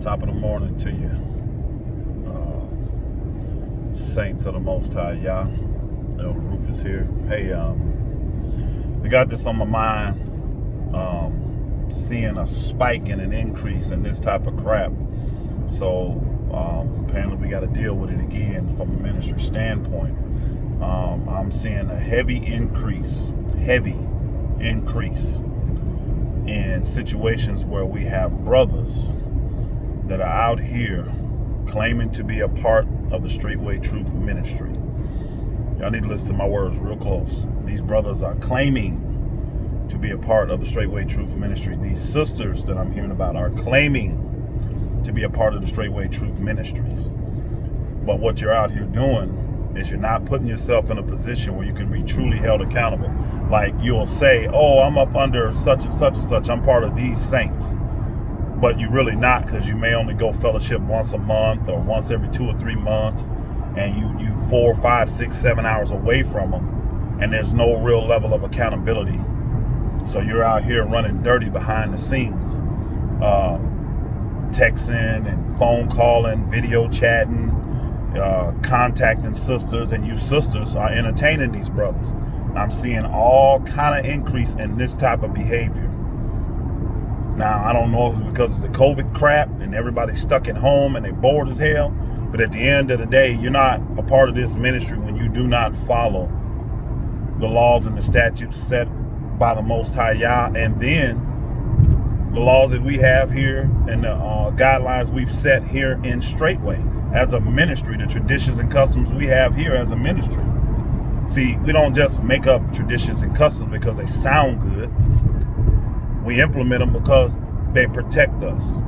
Top of the morning to you, saints of the Most High Yah. Elder Rufus here. Hey, I got this on my mind. Seeing a spike and an increase in this type of crap. So apparently we got to deal with it again from a ministry standpoint. I'm seeing a heavy increase in situations where we have brothers that are out here claiming to be a part of the Straightway Truth Ministry. Y'all need to listen to my words real close. These brothers are claiming to be a part of the Straightway Truth Ministry. These sisters that I'm hearing about are claiming to be a part of the Straightway Truth Ministries. But what you're out here doing is you're not putting yourself in a position where you can be truly held accountable. Like you'll say, oh, I'm up under such and such and such. I'm part of these saints. But you're really not, because you may only go fellowship once a month or once every 2 or 3 months. And you 4, 5, 6, 7 hours away from them. And there's no real level of accountability. So you're out here running dirty behind the scenes, texting and phone calling, video chatting, contacting sisters, and you sisters are entertaining these brothers. I'm seeing all kind of increase in this type of behavior. Now, I don't know if it's because of the COVID crap and everybody's stuck at home and they're bored as hell, but at the end of the day, you're not a part of this ministry when you do not follow the laws and the statutes set by the Most High Yah, and then the laws that we have here and the guidelines we've set here in Straightway as a ministry, the traditions and customs we have here as a ministry. See, we don't just make up traditions and customs because they sound good. We implement them because they protect us.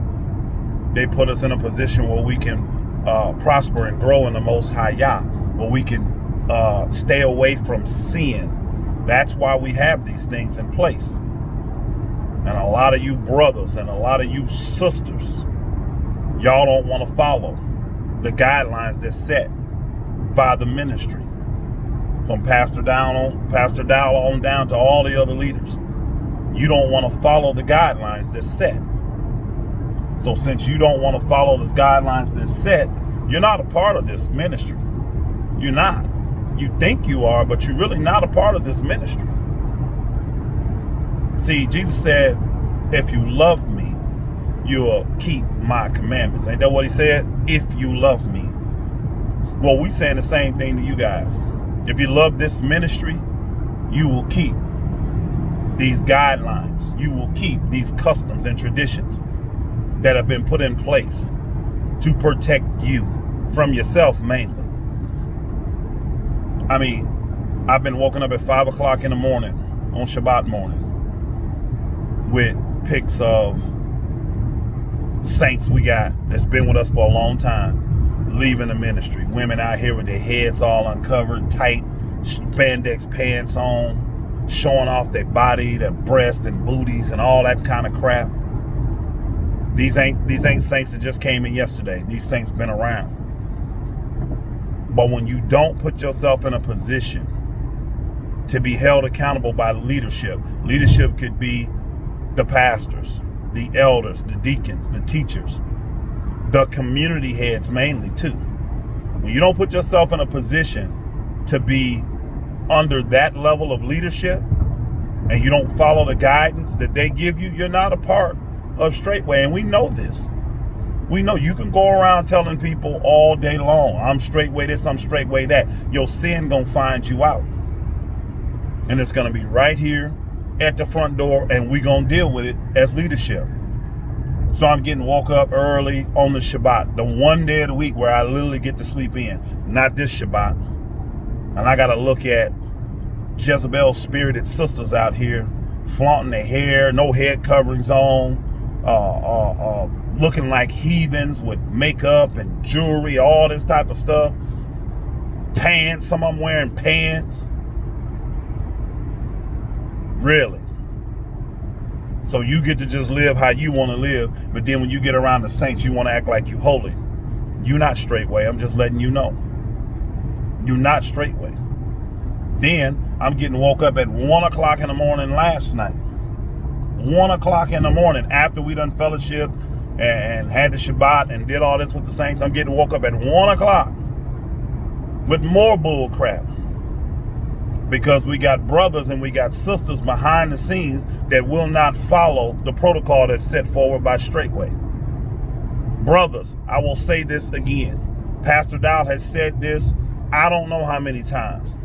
They put us in a position where we can prosper and grow in the Most High Yah, where we can stay away from sin. That's why we have these things in place. And a lot of you brothers and a lot of you sisters, y'all don't want to follow the guidelines that's set by the ministry. From Pastor Dowell on down to all the other leaders. You don't want to follow the guidelines that's set. So since you don't want to follow the guidelines that's set, you're not a part of this ministry. You're not. You think you are, but you're really not a part of this ministry. See, Jesus said, if you love me, you'll keep my commandments. Ain't that what he said? If you love me. Well, we saying the same thing to you guys. If you love this ministry, you will keep these guidelines. You will keep these customs and traditions that have been put in place to protect you from yourself mainly. I mean, I've been woken up at 5 o'clock in the morning on Shabbat morning with pics of saints we got that's been with us for a long time leaving the ministry. Women out here with their heads all uncovered, tight spandex pants on, showing off their body, their breasts and booties and all that kind of crap. These ain't saints that just came in yesterday. These saints been around. But when you don't put yourself in a position to be held accountable by leadership could be the pastors, the elders, the deacons, the teachers, the community heads mainly too. When you don't put yourself in a position to be under that level of leadership and you don't follow the guidance that they give you, you're not a part of Straightway. And we know this. We know you can go around telling people all day long, I'm Straightway this, I'm Straightway that. Your sin gonna find you out. And it's gonna be right here at the front door, and we gonna deal with it as leadership. So I'm getting woke up early on the Shabbat, the one day of the week where I literally get to sleep in. Not this Shabbat. And I gotta look at Jezebel spirited sisters out here flaunting their hair, no head coverings on, looking like heathens with makeup and jewelry, all this type of stuff. Pants, some of them wearing pants. Really? So you get to just live how you want to live, but then when you get around the saints, you want to act like you holy. You're not Straightway. I'm just letting you know. You're not Straightway. Then I'm getting woke up at 1 o'clock in the morning last night. 1 o'clock in the morning after we done fellowship, and had the Shabbat and did all this with the saints. I'm getting woke up at 1 o'clock with more bull crap. Because we got brothers and we got sisters behind the scenes that will not follow the protocol that's set forward by Straightway. Brothers, I will say this again. Pastor Dow has said this, I don't know how many times.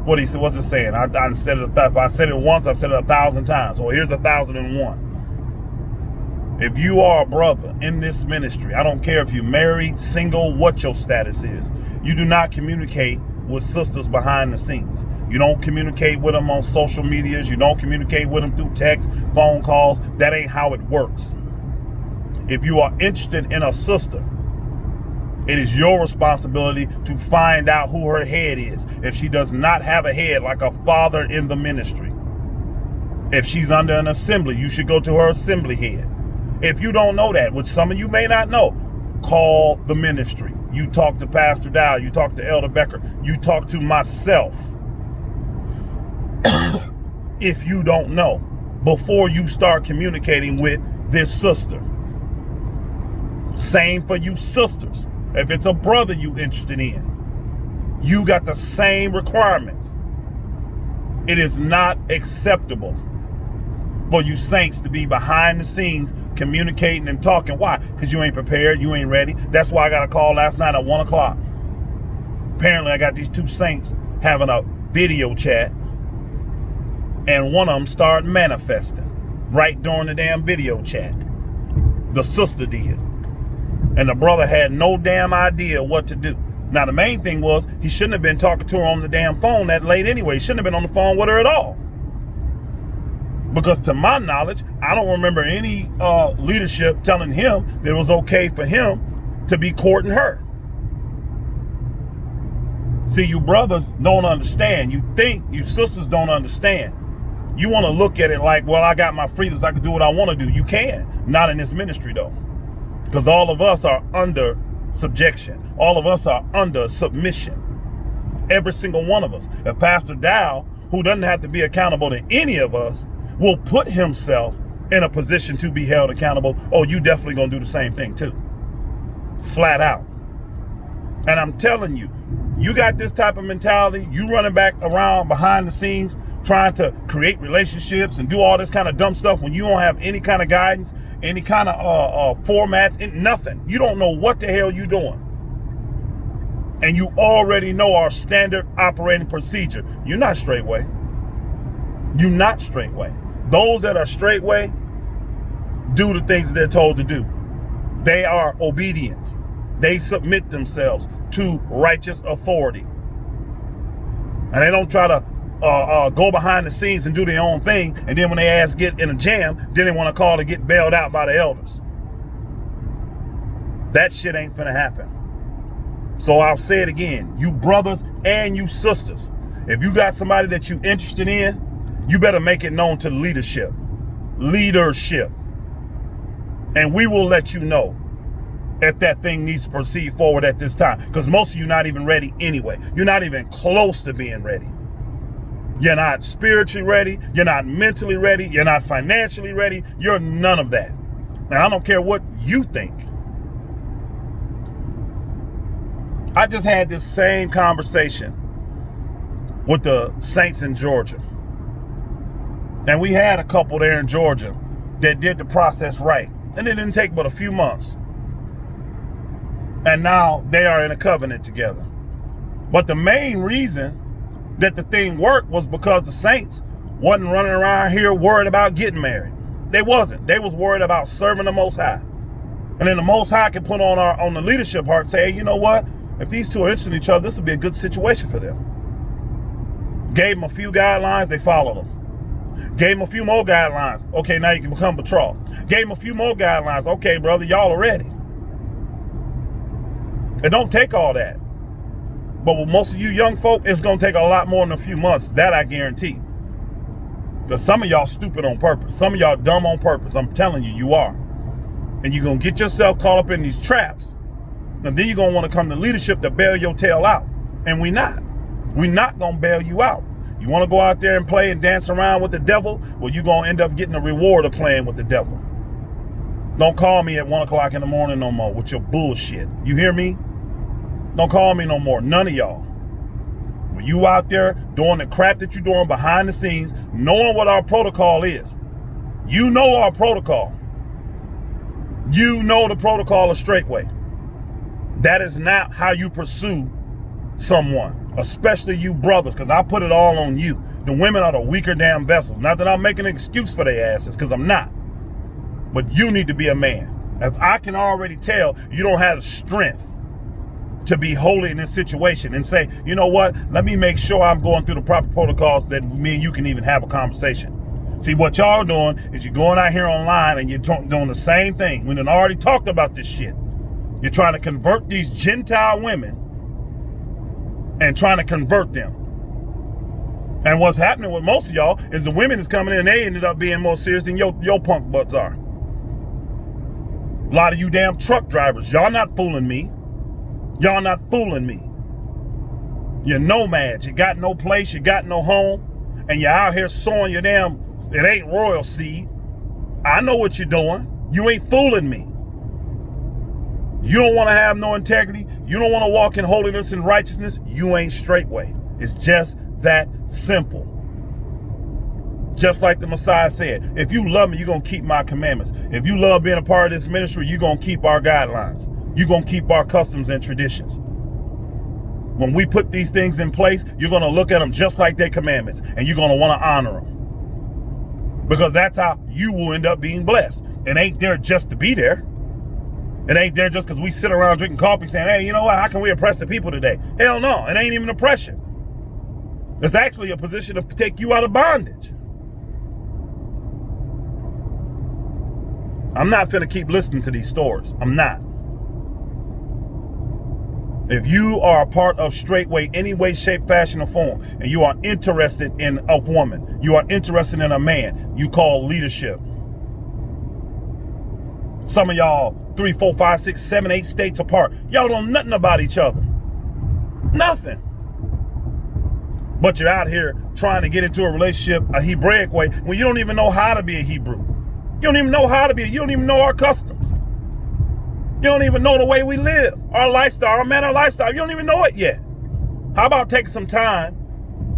What he said, what's it saying? I said it. If I said it once, I've said it 1,000 times. Well, here's 1,001. If you are a brother in this ministry, I don't care if you're married, single, what your status is, you do not communicate with sisters behind the scenes. You don't communicate with them on social medias. You don't communicate with them through text, phone calls. That ain't how it works. If you are interested in a sister, it is your responsibility to find out who her head is. If she does not have a head like a father in the ministry, if she's under an assembly, you should go to her assembly head. If you don't know that, which some of you may not know, call the ministry. You talk to Pastor Dow, you talk to Elder Becker, you talk to myself. If you don't know, before you start communicating with this sister. Same for you sisters. If it's a brother you interested in, you got the same requirements. It is not acceptable for you saints to be behind the scenes communicating and talking. Why? Because you ain't prepared, you ain't ready. That's why I got a call last night at 1 o'clock. Apparently I got these two saints having a video chat, and one of them started manifesting right during the damn video chat. The sister did. And the brother had no damn idea what to do. Now, the main thing was he shouldn't have been talking to her on the damn phone that late anyway. He shouldn't have been on the phone with her at all. Because to my knowledge, I don't remember any leadership telling him that it was okay for him to be courting her. See, you brothers don't understand. You think you sisters don't understand. You want to look at it like, well, I got my freedoms. I can do what I want to do. You can. Not in this ministry, though. Because all of us are under subjection. All of us are under submission. Every single one of us. If Pastor Dow, who doesn't have to be accountable to any of us, will put himself in a position to be held accountable, oh, you definitely gonna do the same thing too. Flat out. And I'm telling you, you got this type of mentality, you running back around behind the scenes, trying to create relationships and do all this kind of dumb stuff when you don't have any kind of guidance, any kind of formats, nothing. You don't know what the hell you doing. And you already know our standard operating procedure. You're not Straightway. You're not Straightway. Those that are Straightway do the things that they're told to do. They are obedient. They submit themselves to righteous authority. And they don't try to go behind the scenes and do their own thing, and then when they ass get in a jam, then they want to call to get bailed out by the elders. That shit ain't finna happen. So I'll say it again, you brothers and you sisters, if you got somebody that you interested in, you better make it known to leadership. And we will let you know if that thing needs to proceed forward at this time, because most of you not even ready anyway. You're not even close to being ready. You're not spiritually ready. You're not mentally ready. You're not financially ready. You're none of that. Now, I don't care what you think. I just had this same conversation with the saints in Georgia. And we had a couple there in Georgia that did the process right. And it didn't take but a few months. And now they are in a covenant together. But the main reason that the thing worked was because the saints wasn't running around here worried about getting married. They wasn't. They was worried about serving the Most High. And then the Most High can put on the leadership heart and say, hey, you know what? If these two are interested in each other, this would be a good situation for them. Gave them a few guidelines, they followed them. Gave them a few more guidelines. Okay, now you can become betrothed. Gave them a few more guidelines. Okay, brother, y'all are ready. It don't take all that. But with most of you young folk, it's going to take a lot more than a few months. That I guarantee. Because some of y'all stupid on purpose. Some of y'all dumb on purpose. I'm telling you, you are. And you're going to get yourself caught up in these traps. And then you're going to want to come to leadership to bail your tail out. And we're not. We're not going to bail you out. You want to go out there and play and dance around with the devil? Well, you're going to end up getting a reward of playing with the devil. Don't call me at 1 o'clock in the morning no more with your bullshit. You hear me? Don't call me no more. None of y'all. When you out there doing the crap that you're doing behind the scenes, knowing what our protocol is. You know our protocol. You know the protocol of straightway. That is not how you pursue someone, especially you brothers, because I put it all on you. The women are the weaker damn vessels. Not that I'm making an excuse for their asses, because I'm not. But you need to be a man. If I can already tell you don't have the strength to be holy in this situation and say, you know what, let me make sure I'm going through the proper protocols that me and you can even have a conversation. See, what y'all doing is you're going out here online and you're doing the same thing. We done already talked about this shit. You're trying to convert these Gentile women and trying to convert them. And what's happening with most of y'all is the women is coming in and they ended up being more serious than your punk butts are. A lot of you damn truck drivers, y'all not fooling me. Y'all not fooling me. You're nomads. You got no place. You got no home. And you're out here sowing your damn, it ain't royal seed. I know what you're doing. You ain't fooling me. You don't want to have no integrity. You don't want to walk in holiness and righteousness. You ain't straightway. It's just that simple. Just like the Messiah said, if you love me, you're going to keep my commandments. If you love being a part of this ministry, you're going to keep our guidelines. You're going to keep our customs and traditions. When we put these things in place, you're going to look at them just like their commandments, and you're going to want to honor them. Because that's how you will end up being blessed. It ain't there just to be there. It ain't there just because we sit around drinking coffee saying, hey, you know what, how can we oppress the people today? Hell no, it ain't even oppression. It's actually a position to take you out of bondage. I'm not finna keep listening to these stories. I'm not. If you are a part of straightway, any way, shape, fashion, or form, and you are interested in a woman, you are interested in a man, you call leadership. Some of y'all 3, 4, 5, 6, 7, 8 states apart. Y'all don't know nothing about each other. Nothing. But you're out here trying to get into a relationship a Hebraic way when you don't even know how to be a Hebrew. You don't even know how to be. You don't even know our customs. You don't even know the way we live, our lifestyle, our manner of lifestyle. You don't even know it yet. How about taking some time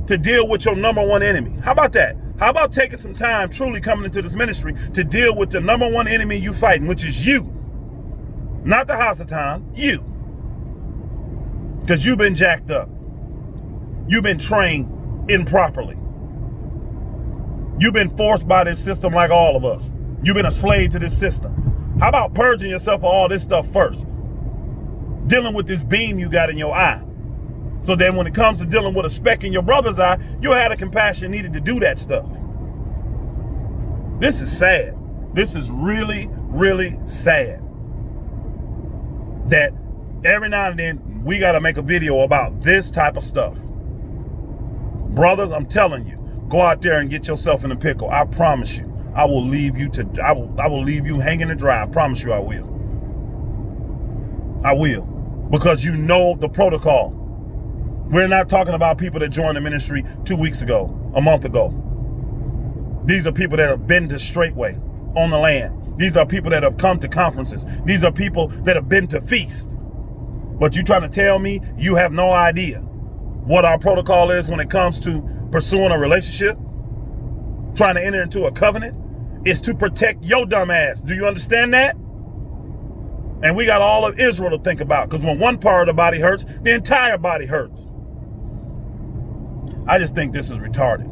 to deal with your number one enemy? How about that? How about taking some time truly coming into this ministry to deal with the number one enemy you fighting, which is you. Not the Hasatan, you. Because you've been jacked up. You've been trained improperly. You've been forced by this system like all of us. You've been a slave to this system. How about purging yourself of all this stuff first? Dealing with this beam you got in your eye. So then when it comes to dealing with a speck in your brother's eye, you'll have the compassion needed to do that stuff. This is sad. This is really, really sad. That every now and then we got to make a video about this type of stuff. Brothers, I'm telling you, go out there and get yourself in a pickle. I promise you. I will leave you hanging to dry. I promise you I will. I will. Because you know the protocol. We're not talking about people that joined the ministry 2 weeks ago, a month ago. These are people that have been to straightway on the land. These are people that have come to conferences. These are people that have been to feast. But you trying to tell me you have no idea what our protocol is when it comes to pursuing a relationship? Trying to enter into a covenant is to protect your dumb ass. Do you understand that? And we got all of Israel to think about, because when one part of the body hurts, the entire body hurts. I just think this is retarded.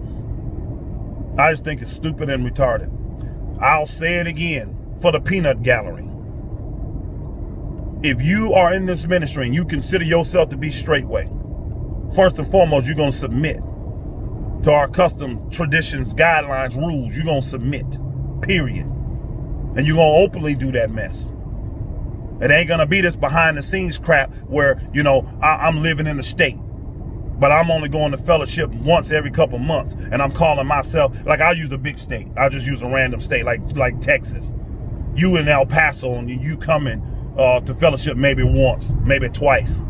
I just think it's stupid and retarded. I'll say it again for the peanut gallery. If you are in this ministry and you consider yourself to be straightway, first and foremost, you're going to submit to our custom, traditions, guidelines, rules. You're going to submit, period. And you're going to openly do that mess. It ain't going to be this behind the scenes crap where, you know, I'm living in the state, but I'm only going to fellowship once every couple months. And I'm calling myself, like I'll use a big state. I'll just use a random state like Texas. You in El Paso and you coming to fellowship maybe once, maybe twice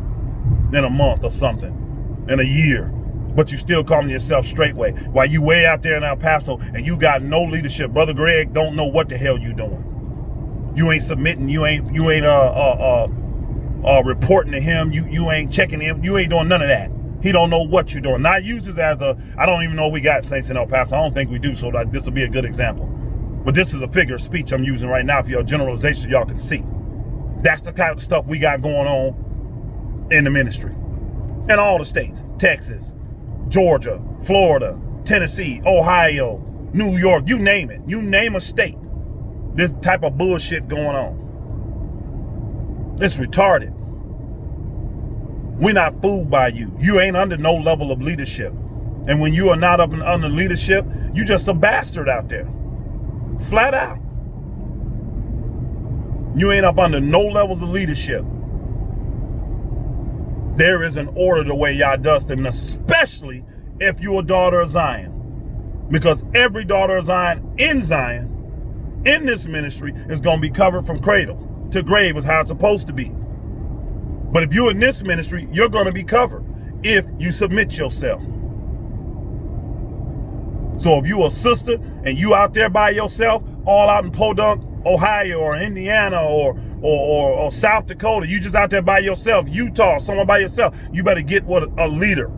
in a month or something, in a year. But you still calling yourself straightway. While you way out there in El Paso and you got no leadership. Brother Greg don't know what the hell you doing. You ain't submitting. You ain't reporting to him. You ain't checking him. You ain't doing none of that. He don't know what you're doing. Not use this as I don't even know if we got saints in El Paso. I don't think we do. So this will be a good example. But this is a figure of speech I'm using right now for your generalization so y'all can see. That's the kind of stuff we got going on in the ministry. In all the states. Texas, Georgia, Florida, Tennessee, Ohio, New York, you name it. You name a state. This type of bullshit going on. It's retarded. We're not fooled by you. You ain't under no level of leadership. And when you are not up and under leadership, you just a bastard out there. Flat out. You ain't up under no levels of leadership. There is an order the way y'all does them, and especially if you're a daughter of Zion. Because every daughter of Zion, in this ministry, is going to be covered from cradle to grave is how it's supposed to be. But if you're in this ministry, you're going to be covered if you submit yourself. So if you a sister and you out there by yourself, all out in Podunk, Ohio, or Indiana, or South Dakota, you just out there by yourself, Utah, someone by yourself, you better get with a leader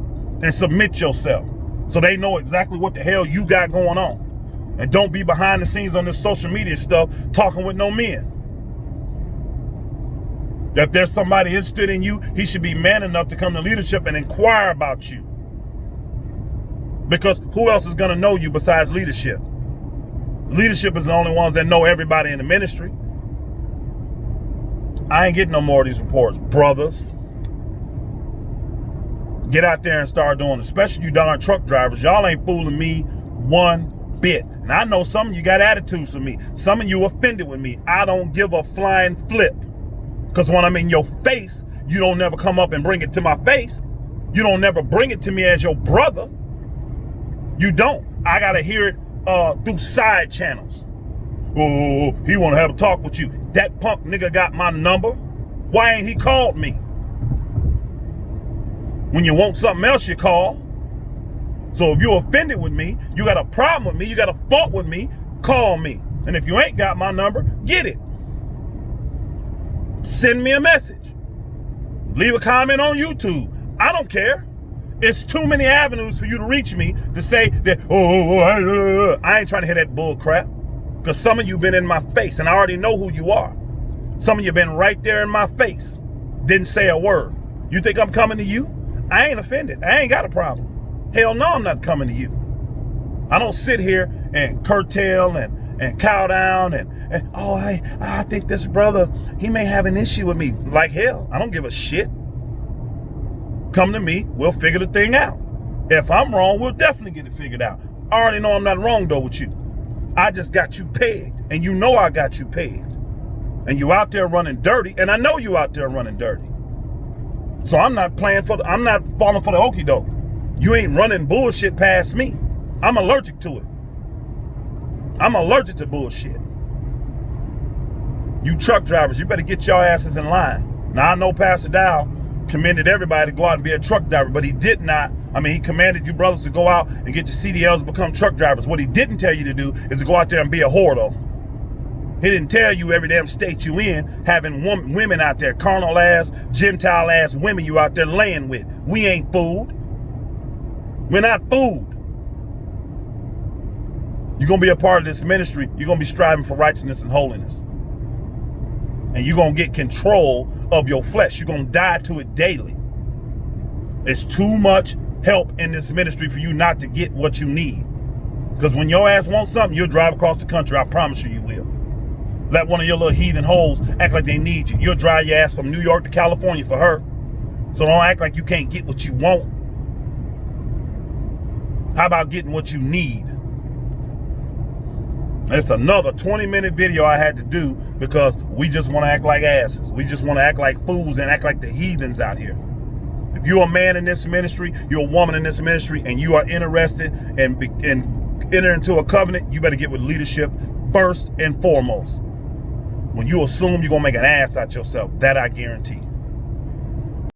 and submit yourself so they know exactly what the hell you got going on. And don't be behind the scenes on this social media stuff talking with no men. If there's somebody interested in you, he should be man enough to come to leadership and inquire about you. Because who else is going to know you besides leadership? Leadership is the only ones that know everybody in the ministry. I ain't getting no more of these reports. Brothers, get out there and start doing it. Especially you darn truck drivers. Y'all ain't fooling me one bit. And I know some of you got attitudes with me. Some of you offended with me. I don't give a flying flip. Because when I'm in your face, you don't never come up and bring it to my face. You don't never bring it to me as your brother. You don't. I got to hear it through side channels. Oh, he want to have a talk with you. That punk nigga got my number. Why ain't he called me? When you want something else, you call. So if you're offended with me, you got a problem with me, you got a fault with me, call me. And if you ain't got my number, get it. Send me a message. Leave a comment on YouTube. I don't care. It's too many avenues for you to reach me to say that, I ain't trying to hear that bull crap. Because some of you been in my face and I already know who you are. Some of you been right there in my face. Didn't say a word. You think I'm coming to you? I ain't offended. I ain't got a problem. Hell no, I'm not coming to you. I don't sit here and curtail and cow down and I think this brother, he may have an issue with me. Like hell, I don't give a shit. Come to me, we'll figure the thing out. If I'm wrong, we'll definitely get it figured out. I already know I'm not wrong though with you. I just got you pegged, and you know I got you pegged. And you out there running dirty, and I know you out there running dirty. So I'm not falling for the okie doke. You ain't running bullshit past me. I'm allergic to it. I'm allergic to bullshit. You truck drivers, you better get your asses in line. Now I know Pastor Dow commended everybody to go out and be a truck driver, but he did not. I mean, he commanded you brothers to go out and get your CDLs and become truck drivers. What he didn't tell you to do is to go out there and be a whore, though. He didn't tell you every damn state you in, having women out there, carnal ass, Gentile ass women you out there laying with. We ain't fooled. We're not fooled. You're going to be a part of this ministry. You're going to be striving for righteousness and holiness. And you're going to get control of your flesh. You're going to die to it daily. It's too much help in this ministry for you not to get what you need. Because when your ass wants something, you'll drive across the country. I promise you, you will. Let one of your little heathen hoes act like they need you. You'll drive your ass from New York to California for her. So don't act like you can't get what you want. How about getting what you need? It's another 20-minute video I had to do because we just want to act like asses. We just want to act like fools and act like the heathens out here. If you're a man in this ministry, you're a woman in this ministry, and you are interested in enter into a covenant, you better get with leadership first and foremost. When you assume you're going to make an ass out yourself, that I guarantee.